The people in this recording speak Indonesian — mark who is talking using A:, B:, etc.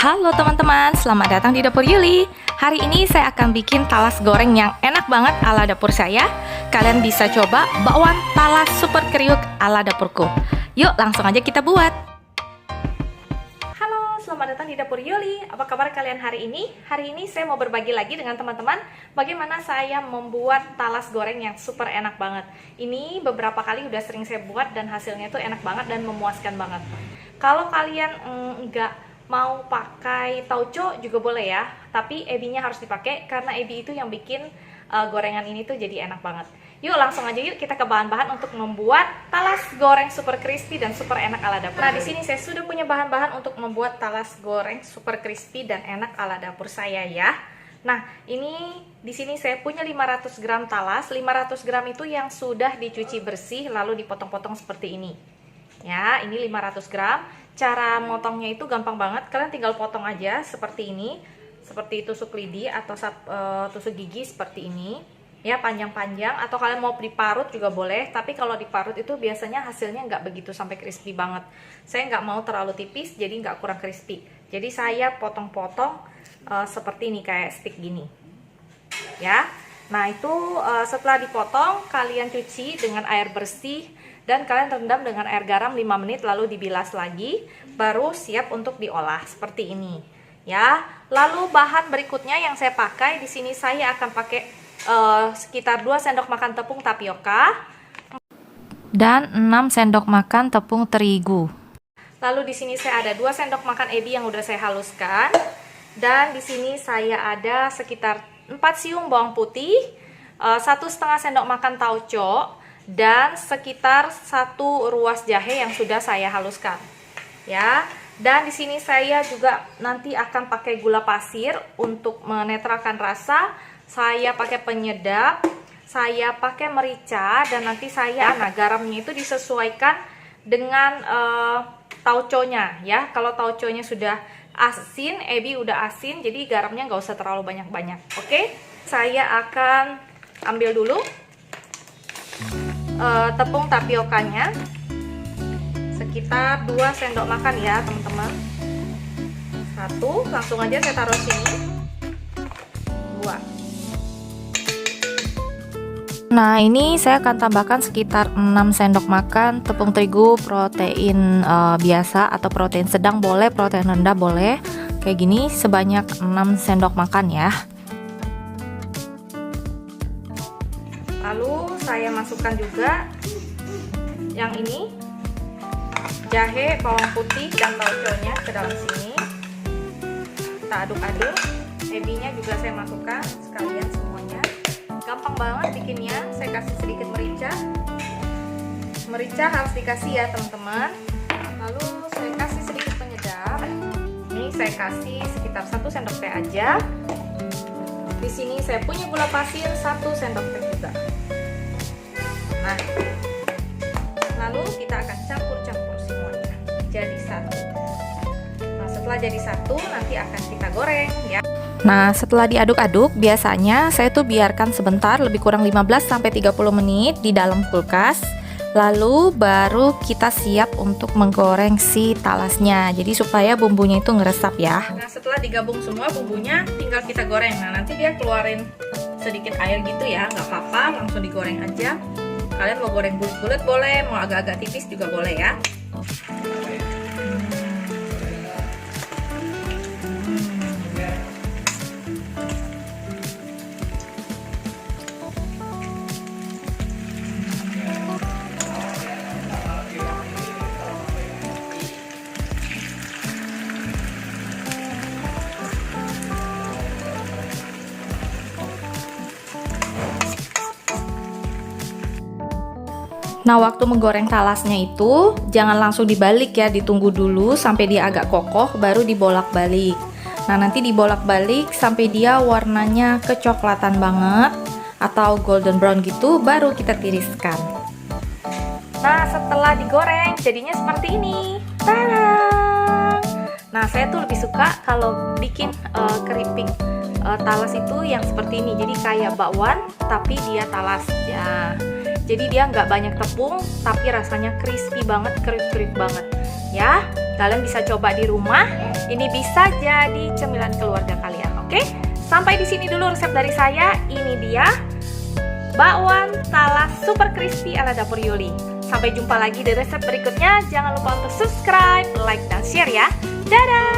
A: Halo teman-teman, selamat datang di Dapur Yuli. Hari ini saya akan bikin talas goreng yang enak banget ala dapur saya. Kalian bisa coba bakwan talas super kriuk ala dapurku. Yuk langsung aja kita buat. Halo, selamat datang di Dapur Yuli. Apa kabar kalian hari ini? Hari ini saya mau berbagi lagi dengan teman-teman bagaimana saya membuat talas goreng yang super enak banget. Ini beberapa kali udah sering saya buat dan hasilnya tuh enak banget dan memuaskan banget. Kalau kalian enggak mau pakai tauco juga boleh ya, tapi ebinya harus dipakai karena ebi itu yang bikin gorengan ini tuh jadi enak banget. Yuk langsung aja yuk kita ke bahan-bahan untuk membuat talas goreng super crispy dan super enak ala dapur. Nah, di sini saya sudah punya bahan-bahan untuk membuat talas goreng super crispy dan enak ala dapur saya ya. Nah, ini di sini saya punya 500 gram talas. 500 gram itu yang sudah dicuci bersih lalu dipotong-potong seperti ini. Ya, ini 500 gram. Cara motongnya itu gampang banget. Kalian tinggal potong aja seperti ini. Seperti tusuk lidi atau tusuk gigi seperti ini. Ya, panjang-panjang. Atau kalian mau diparut juga boleh. Tapi kalau diparut itu biasanya hasilnya nggak begitu sampai crispy banget. Saya nggak mau terlalu tipis, jadi nggak kurang crispy. Jadi saya potong-potong seperti ini, kayak stick gini. Ya. Nah, itu setelah dipotong, kalian cuci dengan air bersih. Dan kalian rendam dengan air garam 5 menit lalu dibilas lagi, baru siap untuk diolah seperti ini. Ya. Lalu bahan berikutnya yang saya pakai di sini saya akan pakai sekitar 2 sendok makan tepung tapioka dan 6 sendok makan tepung terigu. Lalu di sini saya ada 2 sendok makan ebi yang udah saya haluskan, dan di sini saya ada sekitar 4 siung bawang putih, 1,5 sendok makan tauco, dan sekitar 1 ruas jahe yang sudah saya haluskan. Ya. Dan di sini saya juga nanti akan pakai gula pasir untuk menetralkan rasa. Saya pakai penyedap, saya pakai merica, dan nanti saya garamnya itu disesuaikan dengan tauconya ya. Kalau tauconya sudah asin, ebi udah asin, jadi garamnya nggak usah terlalu banyak-banyak. Oke, saya akan ambil dulu tepung tapiokanya sekitar 2 sendok makan ya teman-teman. 1, langsung aja saya taruh sini. 2. Nah, ini saya akan tambahkan sekitar 6 sendok makan tepung terigu protein biasa atau protein sedang boleh, protein rendah boleh. Kayak gini sebanyak 6 sendok makan ya. Lalu saya masukkan juga yang ini, jahe, bawang putih, dan tauconya ke dalam sini. Kita aduk-aduk. Ebinya juga saya masukkan sekalian semuanya. Gampang banget bikinnya. Saya kasih sedikit merica. Merica harus dikasih ya teman-teman. Lalu saya kasih sedikit penyedap. Ini saya kasih sekitar 1 sendok teh aja. Di sini saya punya gula pasir 1 sendok teh juga. Nah, lalu kita akan campur-campur semuanya jadi satu. Nah, setelah jadi satu nanti akan kita goreng ya. Nah, setelah diaduk-aduk, biasanya saya tuh biarkan sebentar, lebih kurang 15-30 menit di dalam kulkas. Lalu baru kita siap untuk menggoreng si talasnya. Jadi supaya bumbunya itu ngeresap ya. Nah, setelah digabung semua bumbunya, tinggal kita goreng. Nah, nanti dia keluarin sedikit air gitu ya, nggak apa-apa, langsung digoreng aja. Kalian mau goreng bulat-bulat boleh, mau agak-agak tipis juga boleh ya. Nah, waktu menggoreng talasnya itu jangan langsung dibalik ya, ditunggu dulu sampai dia agak kokoh baru dibolak-balik. Nah, nanti dibolak-balik sampai dia warnanya kecoklatan banget atau golden brown gitu, baru kita tiriskan. Nah, setelah digoreng jadinya seperti ini. Tadang! Nah, saya tuh lebih suka kalau bikin keripik talas itu yang seperti ini. Jadi kayak bakwan tapi dia talas ya. Jadi dia nggak banyak tepung, tapi rasanya crispy banget, kriuk-kriuk banget. Ya, Kalian bisa coba di rumah. Ini bisa jadi cemilan keluarga kalian. Oke? Sampai di sini dulu resep dari saya. Ini dia bakwan talas super crispy ala Dapur Yuli. Sampai jumpa lagi di resep berikutnya. Jangan lupa untuk subscribe, like, dan share ya. Dadah!